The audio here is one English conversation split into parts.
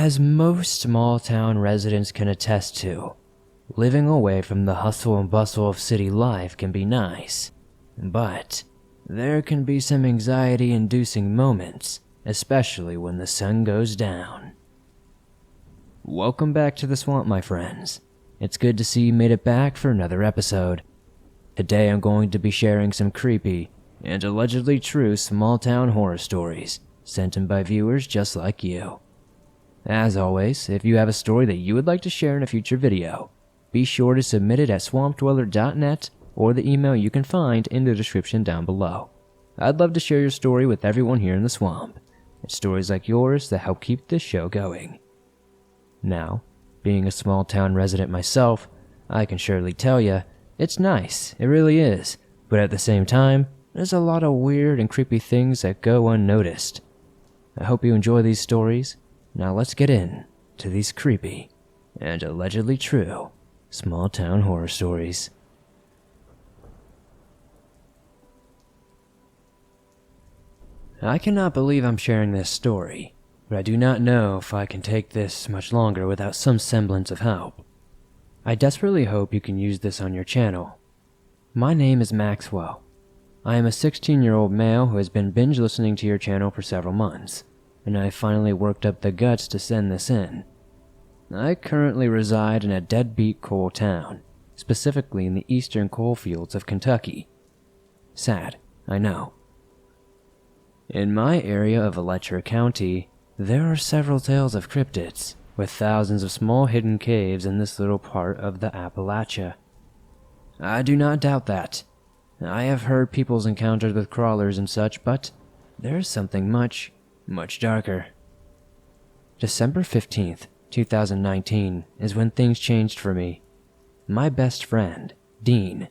As most small-town residents can attest to, living away from the hustle and bustle of city life can be nice, but there can be some anxiety-inducing moments, especially when the sun goes down. Welcome back to the swamp, my friends. It's good to see you made it back for another episode. Today I'm going to be sharing some creepy and allegedly true small-town horror stories sent in by viewers just like you. As always, if you have a story that you would like to share in a future video, be sure to submit it at swampdweller.net or the email you can find in the description down below. I'd love to share your story with everyone here in the swamp. It's stories like yours that help keep this show going. Now, being a small town resident myself, I can surely tell you, it's nice, it really is, but at the same time, there's a lot of weird and creepy things that go unnoticed. I hope you enjoy these stories. Now let's get in to these creepy and allegedly true small town horror stories. I cannot believe I'm sharing this story, but I do not know if I can take this much longer without some semblance of help. I desperately hope you can use this on your channel. My name is Maxwell. I am a 16-year-old male who has been binge listening to your channel for several months, and I finally worked up the guts to send this in. I currently reside in a deadbeat coal town, specifically in the eastern coal fields of Kentucky. Sad, I know. In my area of Letcher County, there are several tales of cryptids, with thousands of small hidden caves in this little part of the Appalachia. I do not doubt that. I have heard people's encounters with crawlers and such, but there's something much darker. December 15th, 2019 is when things changed for me. My best friend, Dean,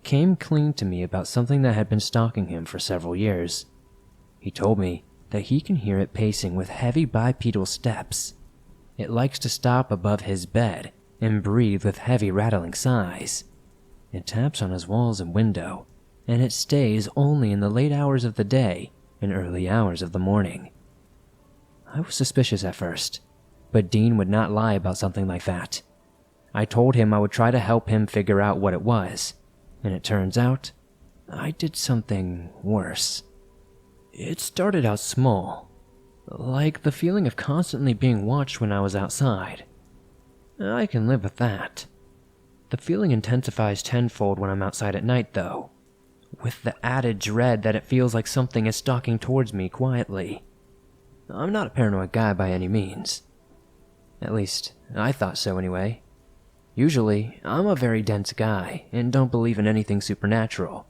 came clean to me about something that had been stalking him for several years. He told me that he can hear it pacing with heavy bipedal steps. It likes to stop above his bed and breathe with heavy rattling sighs. It taps on his walls and window, and it stays only in the late hours of the day and early hours of the morning. I was suspicious at first, but Dean would not lie about something like that. I told him I would try to help him figure out what it was, and it turns out I did something worse. It started out small, like the feeling of constantly being watched when I was outside. I can live with that. The feeling intensifies tenfold when I'm outside at night, though, with the added dread that it feels like something is stalking towards me quietly. I'm not a paranoid guy by any means. At least, I thought so anyway. Usually, I'm a very dense guy and don't believe in anything supernatural.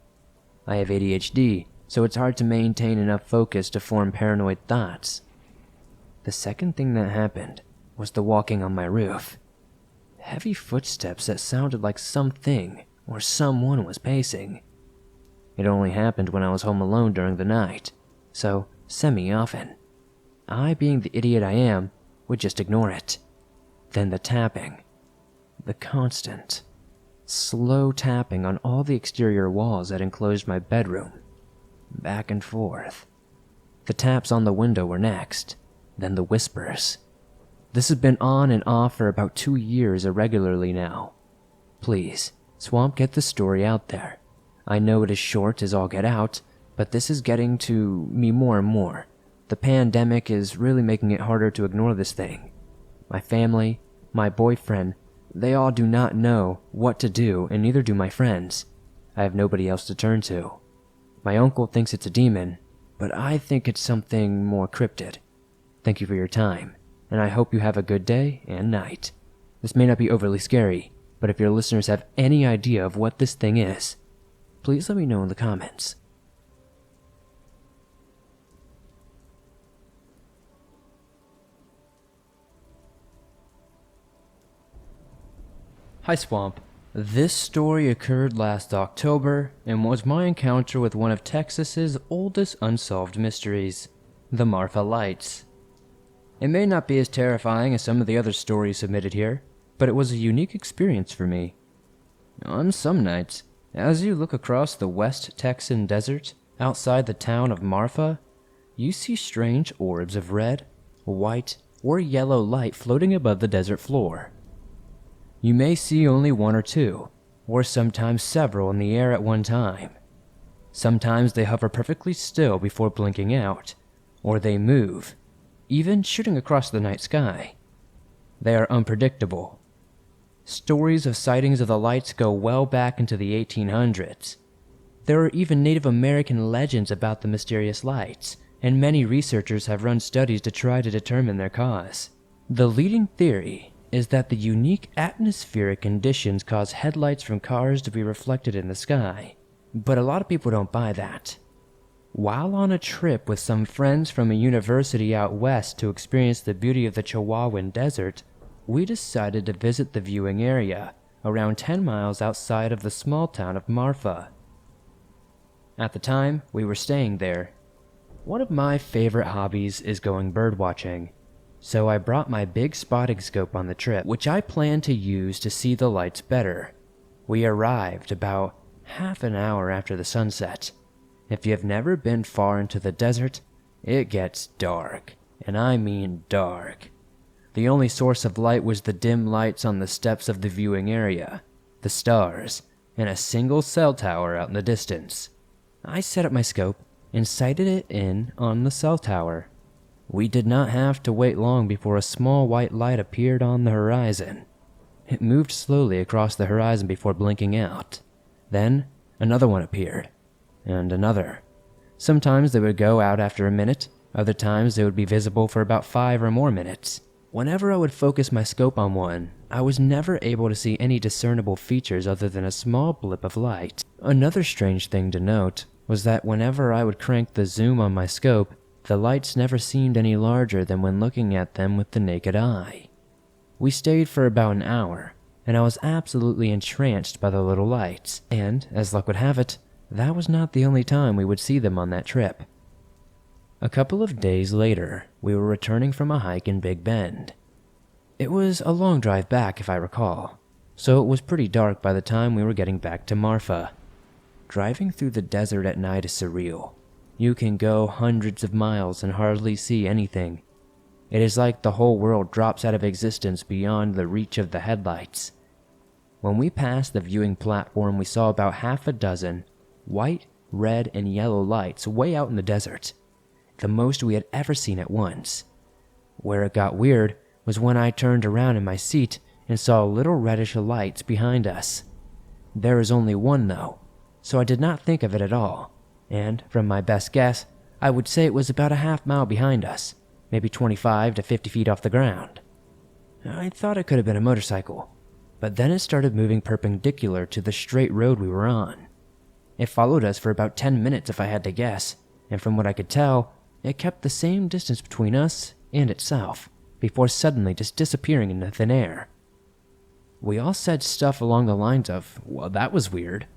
I have ADHD, so it's hard to maintain enough focus to form paranoid thoughts. The second thing that happened was the walking on my roof. Heavy footsteps that sounded like something or someone was pacing. It only happened when I was home alone during the night, so semi-often. I, being the idiot I am, would just ignore it. Then the tapping. The constant, slow tapping on all the exterior walls that enclosed my bedroom. Back and forth. The taps on the window were next, then the whispers. This has been on and off for about 2 years irregularly now. Please, Swamp, get the story out there. I know it is short as all get out, but this is getting to me more and more. The pandemic is really making it harder to ignore this thing. My family, my boyfriend, they all do not know what to do, and neither do my friends. I have nobody else to turn to. My uncle thinks it's a demon, but I think it's something more cryptid. Thank you for your time, and I hope you have a good day and night. This may not be overly scary, but if your listeners have any idea of what this thing is, please let me know in the comments. Hi Swamp. This story occurred last October and was my encounter with one of Texas's oldest unsolved mysteries, the Marfa Lights. It may not be as terrifying as some of the other stories submitted here, but it was a unique experience for me. On some nights, as you look across the West Texan desert outside the town of Marfa, you see strange orbs of red, white, or yellow light floating above the desert floor. You may see only one or two, or sometimes several in the air at one time. Sometimes they hover perfectly still before blinking out, or they move, even shooting across the night sky. They are unpredictable. Stories of sightings of the lights go well back into the 1800s. There are even Native American legends about the mysterious lights, and many researchers have run studies to try to determine their cause. The leading theory is that the unique atmospheric conditions cause headlights from cars to be reflected in the sky, but a lot of people don't buy that. While on a trip with some friends from a university out west to experience the beauty of the Chihuahuan Desert, we decided to visit the viewing area, around 10 miles outside of the small town of Marfa. At the time, we were staying there. One of my favorite hobbies is going birdwatching, so I brought my big spotting scope on the trip, which I planned to use to see the lights better. We arrived about half an hour after the sunset. If you have never been far into the desert, it gets dark, and I mean dark. The only source of light was the dim lights on the steps of the viewing area, the stars, and a single cell tower out in the distance. I set up my scope and sighted it in on the cell tower. We did not have to wait long before a small white light appeared on the horizon. It moved slowly across the horizon before blinking out. Then another one appeared, and another. Sometimes they would go out after a minute, other times they would be visible for about 5 or more minutes. Whenever I would focus my scope on one, I was never able to see any discernible features other than a small blip of light. Another strange thing to note was that whenever I would crank the zoom on my scope, the lights never seemed any larger than when looking at them with the naked eye. We stayed for about an hour, and I was absolutely entranced by the little lights, and, as luck would have it, that was not the only time we would see them on that trip. A couple of days later, we were returning from a hike in Big Bend. It was a long drive back, if I recall, so it was pretty dark by the time we were getting back to Marfa. Driving through the desert at night is surreal. You can go hundreds of miles and hardly see anything. It is like the whole world drops out of existence beyond the reach of the headlights. When we passed the viewing platform, we saw about half a dozen white, red, and yellow lights way out in the desert, the most we had ever seen at once. Where it got weird was when I turned around in my seat and saw little reddish lights behind us. There was only one though, so I did not think of it at all, and from my best guess, I would say it was about a half mile behind us, maybe 25 to 50 feet off the ground. I thought it could have been a motorcycle, but then it started moving perpendicular to the straight road we were on. It followed us for about 10 minutes if I had to guess, and from what I could tell, it kept the same distance between us and itself, before suddenly just disappearing into thin air. We all said stuff along the lines of, "Well, that was weird."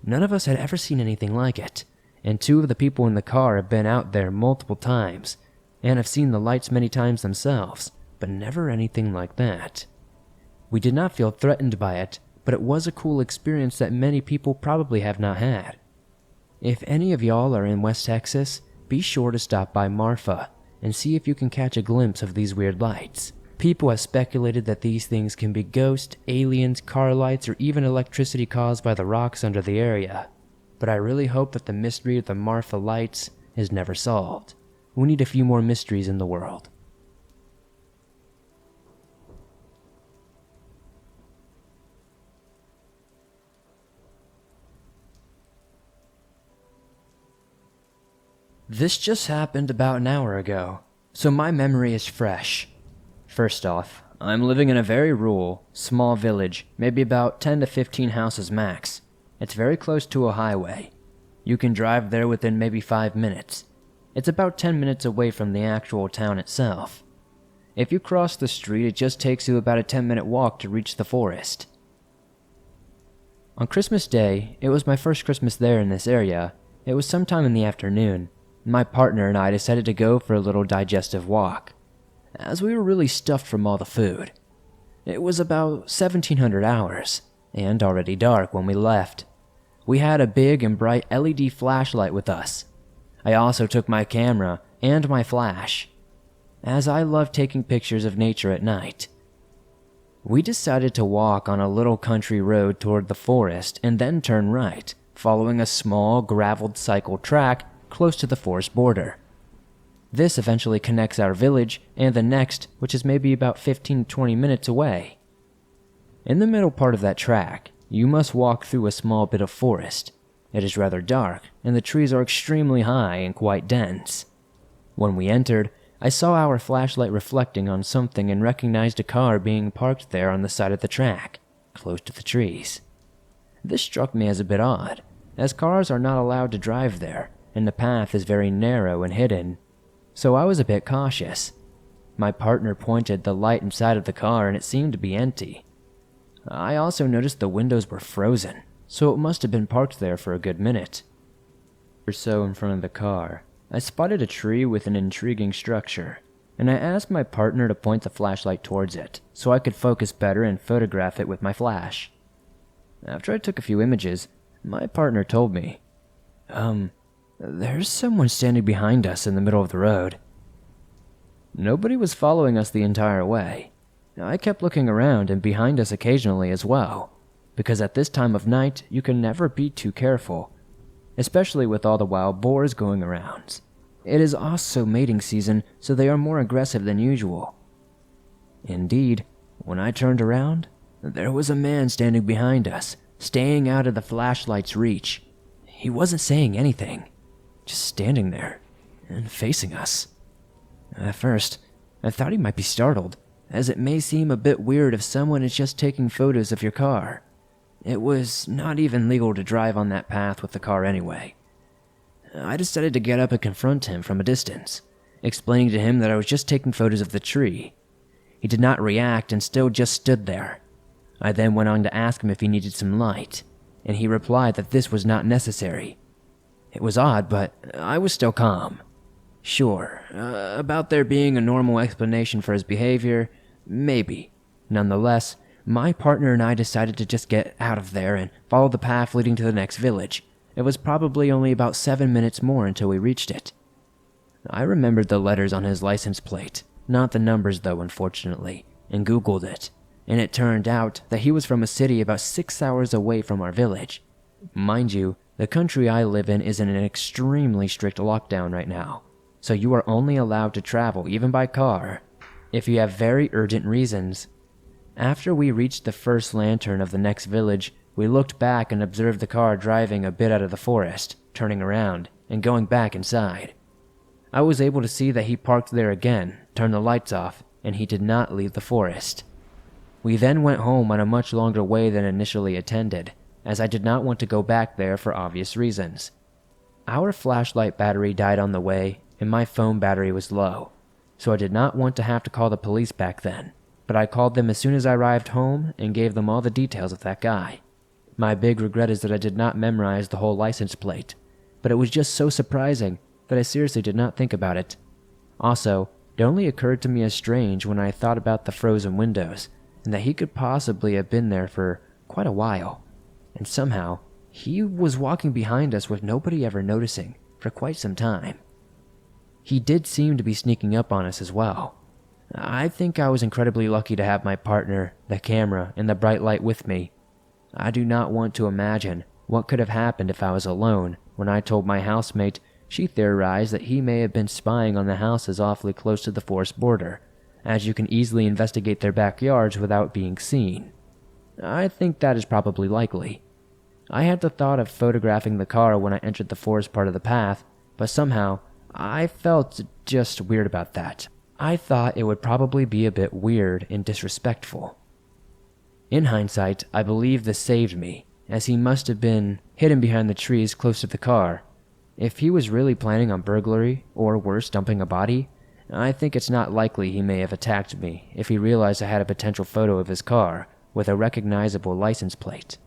None of us had ever seen anything like it, and 2 of the people in the car have been out there multiple times, and have seen the lights many times themselves, but never anything like that. We did not feel threatened by it, but it was a cool experience that many people probably have not had. If any of y'all are in West Texas, be sure to stop by Marfa and see if you can catch a glimpse of these weird lights. People have speculated that these things can be ghosts, aliens, car lights, or even electricity caused by the rocks under the area. But I really hope that the mystery of the Marfa lights is never solved. We need a few more mysteries in the world. This just happened about an hour ago, so my memory is fresh. First off, I'm living in a very rural, small village, maybe about 10 to 15 houses max. It's very close to a highway. You can drive there within maybe 5 minutes. It's about 10 minutes away from the actual town itself. If you cross the street, it just takes you about a 10-minute walk to reach the forest. On Christmas Day, it was my first Christmas there in this area. It was sometime in the afternoon. My partner and I decided to go for a little digestive walk, as we were really stuffed from all the food. It was about 1700 hours, and already dark when we left. We had a big and bright LED flashlight with us. I also took my camera and my flash. as I love taking pictures of nature at night. We decided to walk on a little country road toward the forest and then turn right, following a small graveled cycle track close to the forest border. This eventually connects our village and the next, which is maybe about 15 to 20 minutes away. In the middle part of that track, you must walk through a small bit of forest. It is rather dark, and the trees are extremely high and quite dense. When we entered, I saw our flashlight reflecting on something and recognized a car being parked there on the side of the track, close to the trees. This struck me as a bit odd, as cars are not allowed to drive there, and the path is very narrow and hidden, so I was a bit cautious. My partner pointed the light inside of the car and it seemed to be empty. I also noticed the windows were frozen, so it must have been parked there for a good minute or so in front of the car. I spotted a tree with an intriguing structure, and I asked my partner to point the flashlight towards it so I could focus better and photograph it with my flash. After I took a few images, my partner told me, there's someone standing behind us in the middle of the road. Nobody was following us the entire way. I kept looking around and behind us occasionally as well, because at this time of night you can never be too careful, especially with all the wild boars going around. It is also mating season, so they are more aggressive than usual. Indeed, when I turned around, there was a man standing behind us, staying out of the flashlight's reach. He wasn't saying anything, just standing there and facing us. At first, I thought he might be startled, as it may seem a bit weird if someone is just taking photos of your car. It was not even legal to drive on that path with the car anyway. I decided to get up and confront him from a distance, explaining to him that I was just taking photos of the tree. He did not react and still just stood there. I then went on to ask him if he needed some light, and he replied that this was not necessary. It was odd, but I was still calm. Sure, about there being a normal explanation for his behavior, maybe. Nonetheless, my partner and I decided to just get out of there and follow the path leading to the next village. It was probably only about 7 minutes more until we reached it. I remembered the letters on his license plate, not the numbers though, unfortunately, and Googled it, and it turned out that he was from a city about 6 hours away from our village. Mind you, the country I live in is in an extremely strict lockdown right now, so you are only allowed to travel, even by car, if you have very urgent reasons. After we reached the first lantern of the next village, we looked back and observed the car driving a bit out of the forest, turning around, and going back inside. I was able to see that he parked there again, turned the lights off, and he did not leave the forest. We then went home on a much longer way than initially intended, as I did not want to go back there for obvious reasons. Our flashlight battery died on the way, and my phone battery was low, so I did not want to have to call the police back then, but I called them as soon as I arrived home and gave them all the details of that guy. My big regret is that I did not memorize the whole license plate, but it was just so surprising that I seriously did not think about it. Also, it only occurred to me as strange when I thought about the frozen windows, and that he could possibly have been there for quite a while, and somehow, he was walking behind us with nobody ever noticing for quite some time. He did seem to be sneaking up on us as well. I think I was incredibly lucky to have my partner, the camera, and the bright light with me. I do not want to imagine what could have happened if I was alone. When I told my housemate, she theorized that he may have been spying on the houses awfully close to the forest border, as you can easily investigate their backyards without being seen. I think that is probably likely. I had the thought of photographing the car when I entered the forest part of the path, but somehow, I felt just weird about that. I thought it would probably be a bit weird and disrespectful. In hindsight, I believe this saved me, as he must have been hidden behind the trees close to the car. If he was really planning on burglary, or worse, dumping a body, I think it's not likely he may have attacked me if he realized I had a potential photo of his car with a recognizable license plate.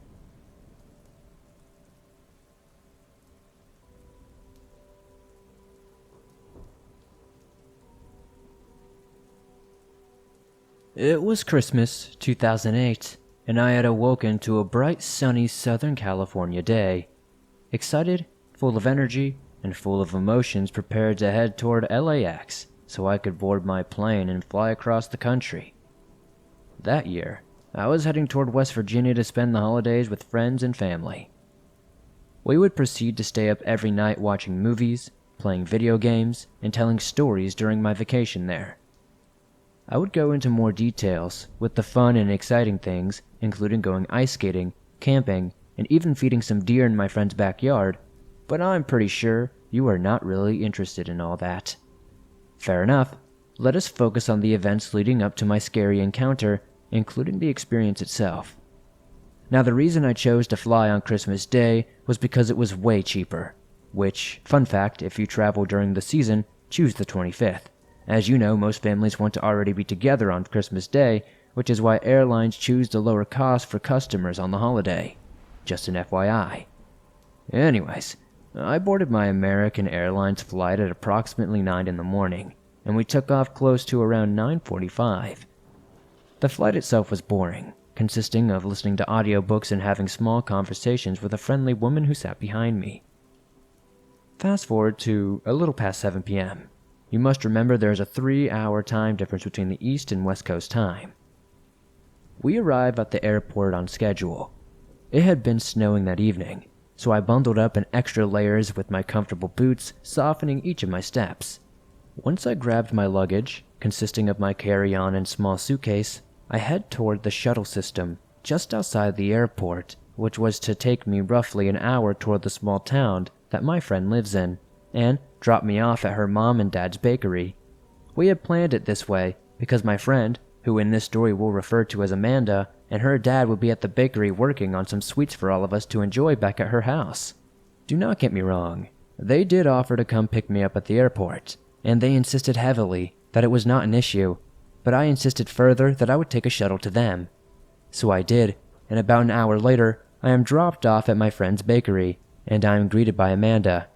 It was Christmas, 2008, and I had awoken to a bright, sunny Southern California day. Excited, full of energy, and full of emotions, prepared to head toward LAX, so I could board my plane and fly across the country. That year, I was heading toward West Virginia to spend the holidays with friends and family. We would proceed to stay up every night watching movies, playing video games, and telling stories during my vacation there. I would go into more details with the fun and exciting things, including going ice skating, camping, and even feeding some deer in my friend's backyard, but I'm pretty sure you are not really interested in all that. Fair enough. Let us focus on the events leading up to my scary encounter, including the experience itself. Now, the reason I chose to fly on Christmas Day was because it was way cheaper, which, fun fact, if you travel during the season, choose the 25th. As you know, most families want to already be together on Christmas Day, which is why airlines choose to lower costs for customers on the holiday. Just an FYI. Anyways, I boarded my American Airlines flight at approximately 9 in the morning, and we took off close to around 9:45. The flight itself was boring, consisting of listening to audiobooks and having small conversations with a friendly woman who sat behind me. Fast forward to a little past 7 p.m. You must remember there is a 3-hour time difference between the East and West Coast time. We arrive at the airport on schedule. It had been snowing that evening, so I bundled up in extra layers with my comfortable boots, softening each of my steps. Once I grabbed my luggage, consisting of my carry-on and small suitcase, I head toward the shuttle system just outside the airport, which was to take me roughly an hour toward the small town that my friend lives in, and drop me off at her mom and dad's bakery. We had planned it this way because my friend, who in this story we'll refer to as Amanda, and her dad would be at the bakery working on some sweets for all of us to enjoy back at her house. Do not get me wrong, they did offer to come pick me up at the airport, and they insisted heavily that it was not an issue, but I insisted further that I would take a shuttle to them. So I did, and about an hour later, I am dropped off at my friend's bakery, and I am greeted by Amanda.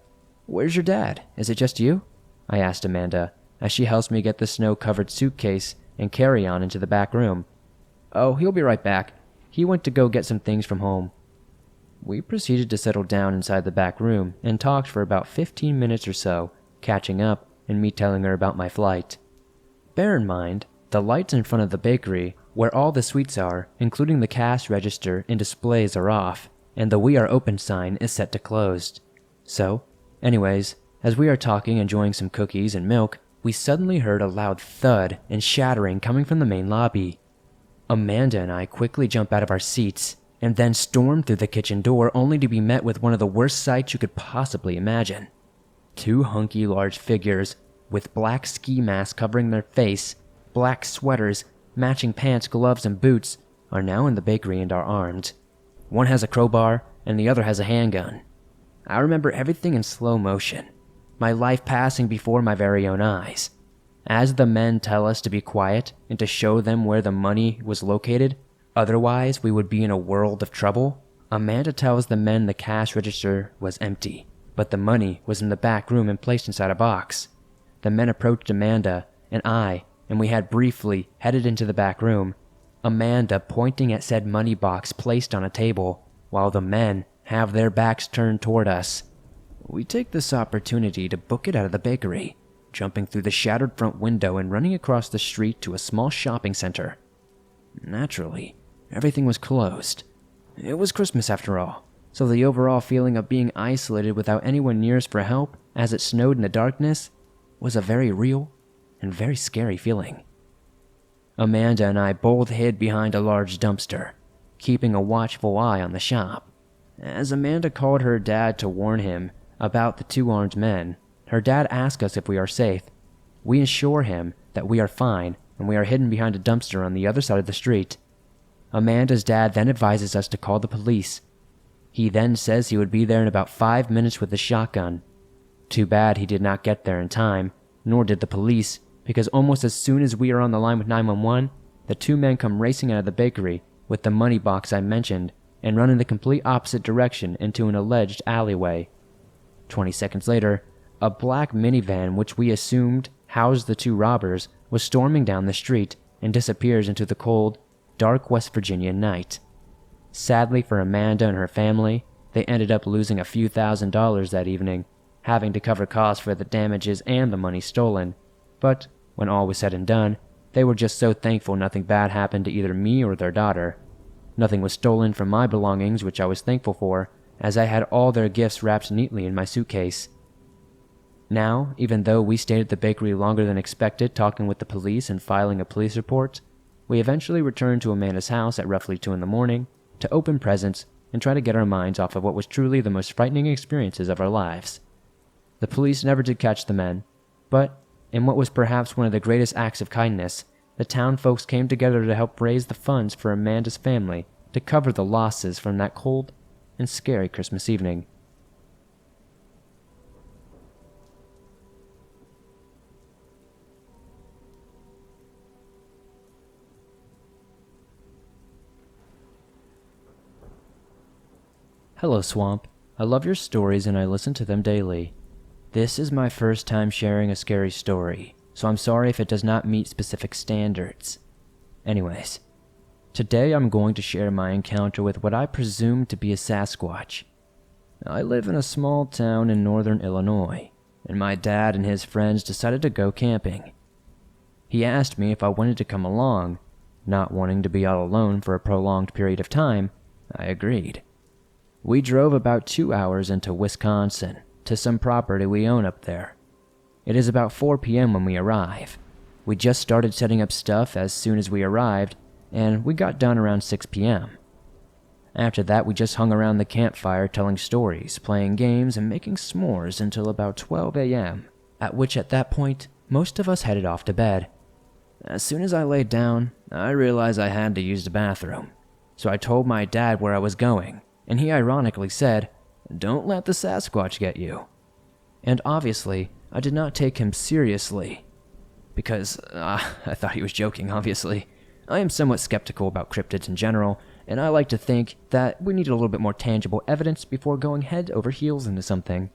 "Where's your dad? Is it just you?" I asked Amanda, as she helps me get the snow-covered suitcase and carry-on into the back room. "Oh, he'll be right back. He went to go get some things from home." We proceeded to settle down inside the back room and talked for about 15 minutes or so, catching up and me telling her about my flight. Bear in mind, the lights in front of the bakery, where all the sweets are, including the cash register and displays, are off, and the "We Are Open" sign is set to closed. So, anyways, as we are talking, enjoying some cookies and milk, we suddenly heard a loud thud and shattering coming from the main lobby. Amanda and I quickly jump out of our seats, and then storm through the kitchen door only to be met with one of the worst sights you could possibly imagine. 2 hunky large figures, with black ski masks covering their face, black sweaters, matching pants, gloves, and boots, are now in the bakery and are armed. One has a crowbar, and the other has a handgun. I remember everything in slow motion, my life passing before my very own eyes. As the men tell us to be quiet and to show them where the money was located, otherwise we would be in a world of trouble, Amanda tells the men the cash register was empty, but the money was in the back room and placed inside a box. The men approached Amanda and I, and we had briefly headed into the back room, Amanda pointing at said money box placed on a table, while the men have their backs turned toward us. We take this opportunity to book it out of the bakery, jumping through the shattered front window and running across the street to a small shopping center. Naturally, everything was closed. It was Christmas after all, so the overall feeling of being isolated without anyone near us for help as it snowed in the darkness was a very real and very scary feeling. Amanda and I both hid behind a large dumpster, keeping a watchful eye on the shop. As Amanda called her dad to warn him about the 2 armed men, her dad asks us if we are safe. We assure him that we are fine and we are hidden behind a dumpster on the other side of the street. Amanda's dad then advises us to call the police. He then says he would be there in about 5 minutes with a shotgun. Too bad he did not get there in time, nor did the police, because almost as soon as we are on the line with 911, the 2 men come racing out of the bakery with the money box I mentioned and run in the complete opposite direction into an alleged alleyway. 20 seconds later, a black minivan which we assumed housed the 2 robbers was storming down the street and disappears into the cold, dark West Virginia night. Sadly for Amanda and her family, they ended up losing a few $1,000s that evening, having to cover costs for the damages and the money stolen, but When all was said and done, they were just so thankful nothing bad happened to either me or their daughter. Nothing was stolen from my belongings, which I was thankful for, as I had all their gifts wrapped neatly in my suitcase. Now, even though we stayed at the bakery longer than expected talking with the police and filing a police report, we eventually returned to Amanda's house at roughly 2 in the morning to open presents and try to get our minds off of what was truly the most frightening experiences of our lives. The police never did catch the men, but in what was perhaps one of the greatest acts of kindness, the town folks came together to help raise the funds for Amanda's family to cover the losses from that cold and scary Christmas evening. Hello, Swamp. I love your stories and I listen to them daily. This is my first time sharing a scary story, so I'm sorry if it does not meet specific standards. Anyways, today I'm going to share my encounter with what I presume to be a Sasquatch. I live in a small town in northern Illinois, and my dad and his friends decided to go camping. He asked me if I wanted to come along. Not wanting to be all alone for a prolonged period of time, I agreed. We drove about 2 hours into Wisconsin to some property we own up there. It is about 4 p.m. when we arrive. We just started setting up stuff as soon as we arrived, and we got done around 6 p.m. After that, we just hung around the campfire telling stories, playing games, and making s'mores until about 12 a.m., at that point, most of us headed off to bed. As soon as I laid down, I realized I had to use the bathroom, so I told my dad where I was going, and he ironically said, "Don't let the Sasquatch get you." And obviously, I did not take him seriously, because I thought he was joking, obviously. I am somewhat skeptical about cryptids in general, and I like to think that we need a little bit more tangible evidence before going head over heels into something.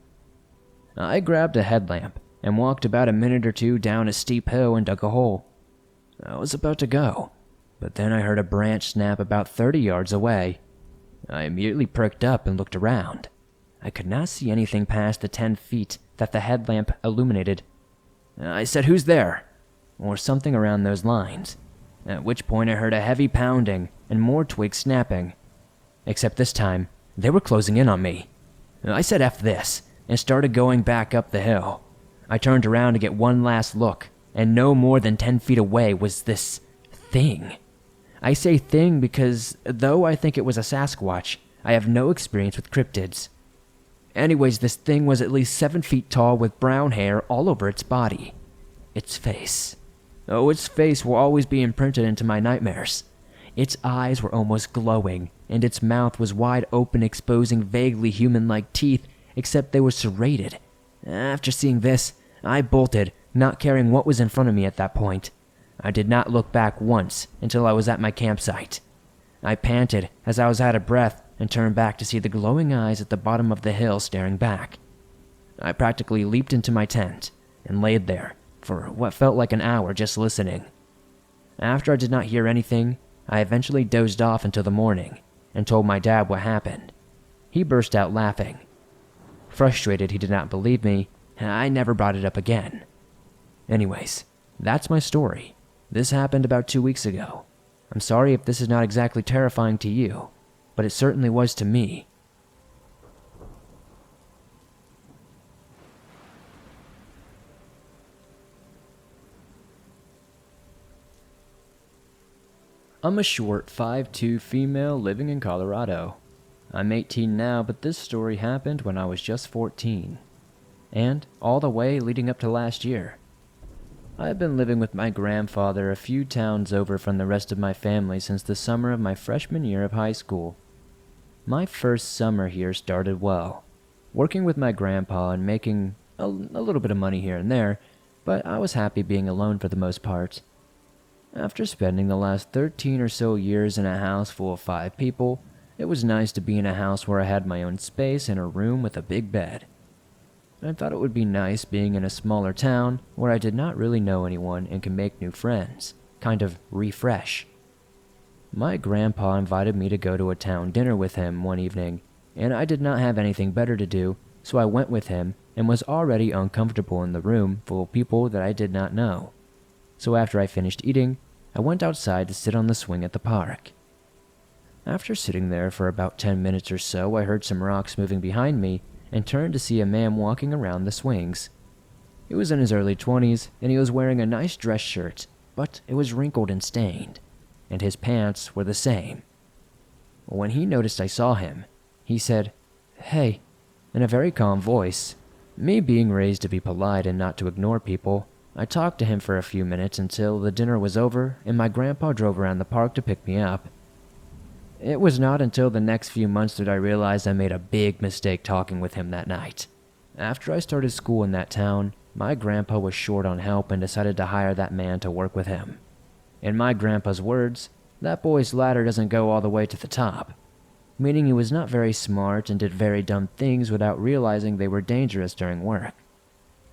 I grabbed a headlamp and walked about a minute or two down a steep hill and dug a hole. I was about to go, but then I heard a branch snap about 30 yards away. I immediately perked up and looked around. I could not see anything past the 10 feet that the headlamp illuminated. I said, "Who's there?" or something around those lines, at which point I heard a heavy pounding and more twigs snapping. Except this time, they were closing in on me. I said F this, and started going back up the hill. I turned around to get one last look, and no more than 10 feet away was this thing. I say thing because, though I think it was a Sasquatch, I have no experience with cryptids. Anyways, this thing was at least 7 feet tall with brown hair all over its body. Its face. Oh, its face will always be imprinted into my nightmares. Its eyes were almost glowing, and its mouth was wide open, exposing vaguely human-like teeth, except they were serrated. After seeing this, I bolted, not caring what was in front of me at that point. I did not look back once until I was at my campsite. I panted as I was out of breath and turned back to see the glowing eyes at the bottom of the hill staring back. I practically leaped into my tent and laid there for what felt like an hour just listening. After I did not hear anything, I eventually dozed off until the morning and told my dad what happened. He burst out laughing. Frustrated he did not believe me, I never brought it up again. Anyways, that's my story. This happened about 2 weeks ago. I'm sorry if this is not exactly terrifying to you, but it certainly was to me. I'm a short 5'2" female living in Colorado. I'm 18 now, but this story happened when I was just 14. And all the way leading up to last year. I've been living with my grandfather a few towns over from the rest of my family since the summer of my freshman year of high school. My first summer here started well, working with my grandpa and making a little bit of money here and there, but I was happy being alone for the most part. After spending the last 13 or so years in a house full of 5 people, it was nice to be in a house where I had my own space and a room with a big bed. I thought it would be nice being in a smaller town where I did not really know anyone and could make new friends, kind of refresh. My grandpa invited me to go to a town dinner with him one evening, and I did not have anything better to do, so I went with him and was already uncomfortable in the room full of people that I did not know. so after I finished eating, I went outside to sit on the swing at the park. After sitting there for about 10 minutes or so, I heard some rocks moving behind me and turned to see a man walking around the swings. He was in his early 20s, and he was wearing a nice dress shirt, but it was wrinkled and stained, and his pants were the same. When he noticed I saw him, he said, "Hey," in a very calm voice. Me being raised to be polite and not to ignore people, I talked to him for a few minutes until the dinner was over and my grandpa drove around the park to pick me up. It was not until the next few months that I realized I made a big mistake talking with him that night. After I started school in that town, my grandpa was short on help and decided to hire that man to work with him. In my grandpa's words, that boy's ladder doesn't go all the way to the top, meaning he was not very smart and did very dumb things without realizing they were dangerous during work.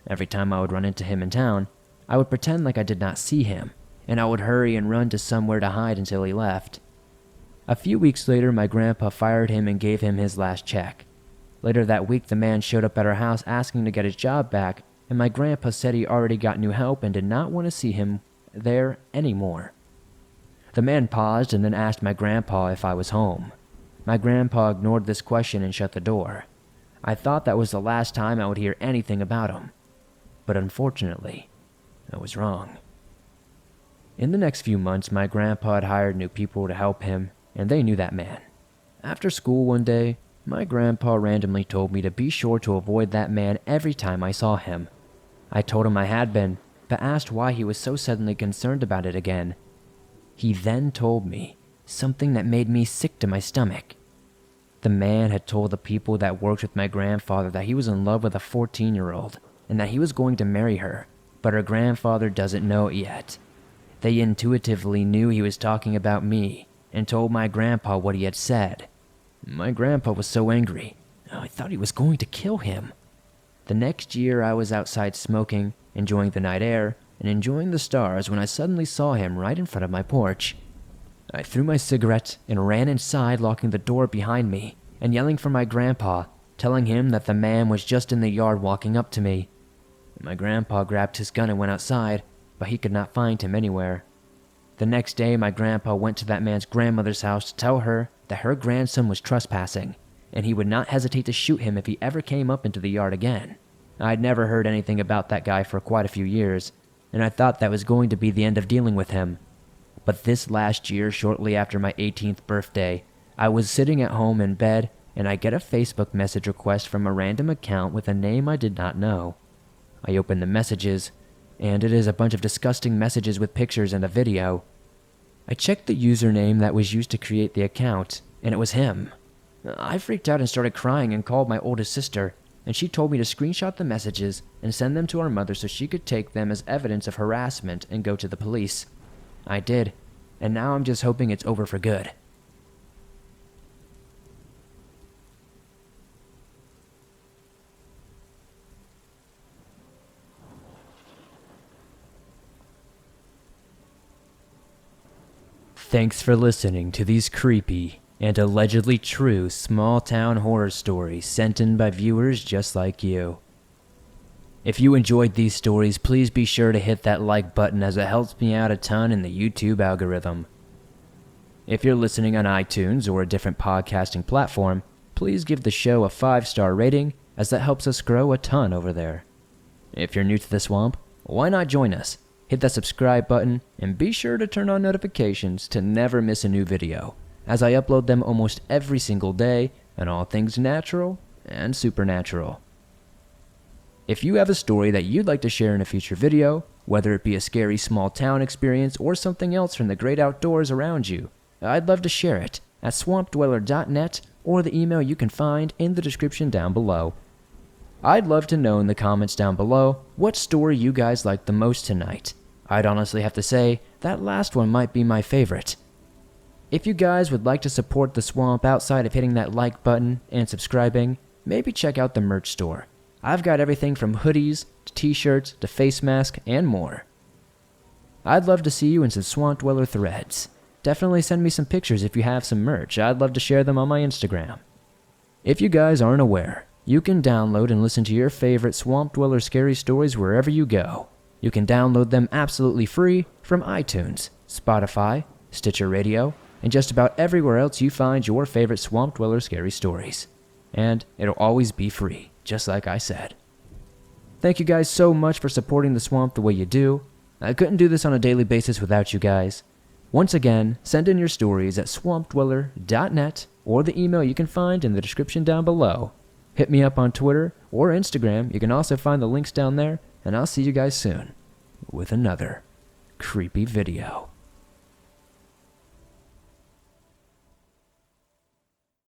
Every time I would run into him in town, I would pretend like I did not see him, and I would hurry and run to somewhere to hide until he left. A few weeks later, my grandpa fired him and gave him his last check. Later that week, the man showed up at our house asking to get his job back, and my grandpa said he already got new help and did not want to see him there anymore. The man paused and then asked my grandpa if I was home. My grandpa ignored this question and shut the door. I thought that was the last time I would hear anything about him. But unfortunately, I was wrong. In the next few months, my grandpa had hired new people to help him, and they knew that man. After school one day, my grandpa randomly told me to be sure to avoid that man every time I saw him. I told him I had been, but asked why he was so suddenly concerned about it again. He then told me something that made me sick to my stomach. The man had told the people that worked with my grandfather that he was in love with a 14-year-old and that he was going to marry her, but her grandfather doesn't know it yet. They intuitively knew he was talking about me and told my grandpa what he had said. My grandpa was so angry, I thought he was going to kill him. The next year I was outside smoking, enjoying the night air, and enjoying the stars when I suddenly saw him right in front of my porch. I threw my cigarette and ran inside, locking the door behind me and yelling for my grandpa, telling him that the man was just in the yard walking up to me. My grandpa grabbed his gun and went outside, but he could not find him anywhere. The next day, my grandpa went to that man's grandmother's house to tell her that her grandson was trespassing, and he would not hesitate to shoot him if he ever came up into the yard again. I'd never heard anything about that guy for quite a few years, and I thought that was going to be the end of dealing with him. But this last year, shortly after my 18th birthday, I was sitting at home in bed, and I get a Facebook message request from a random account with a name I did not know. I open the messages, and it is a bunch of disgusting messages with pictures and a video. I checked the username that was used to create the account, and it was him. I freaked out and started crying and called my oldest sister, and she told me to screenshot the messages and send them to our mother so she could take them as evidence of harassment and go to the police. I did, and now I'm just hoping it's over for good. Thanks for listening to these creepy and allegedly true small-town horror stories sent in by viewers just like you. If you enjoyed these stories, please be sure to hit that like button as it helps me out a ton in the YouTube algorithm. If you're listening on iTunes or a different podcasting platform, please give the show a 5-star rating as that helps us grow a ton over there. If you're new to the swamp, why not join us? Hit that subscribe button and be sure to turn on notifications to never miss a new video, as I upload them almost every single day on all things natural and supernatural. If you have a story that you'd like to share in a future video, whether it be a scary small town experience or something else from the great outdoors around you, I'd love to share it at swampdweller.net or the email you can find in the description down below. I'd love to know in the comments down below what story you guys liked the most tonight. I'd honestly have to say that last one might be my favorite. If you guys would like to support the swamp outside of hitting that like button and subscribing, maybe check out the merch store. I've got everything from hoodies to t-shirts to face masks and more. I'd love to see you in some Swamp Dweller threads. Definitely send me some pictures if you have some merch. I'd love to share them on my Instagram. If you guys aren't aware, you can download and listen to your favorite Swamp Dweller scary stories wherever you go. You can download them absolutely free from iTunes, Spotify, Stitcher Radio, and just about everywhere else you find your favorite Swamp Dweller scary stories. And it'll always be free, just like I said. Thank you guys so much for supporting the Swamp the way you do. I couldn't do this on a daily basis without you guys. Once again, send in your stories at swampdweller.net or the email you can find in the description down below. Hit me up on Twitter or Instagram. You can also find the links down there, and I'll see you guys soon with another creepy video.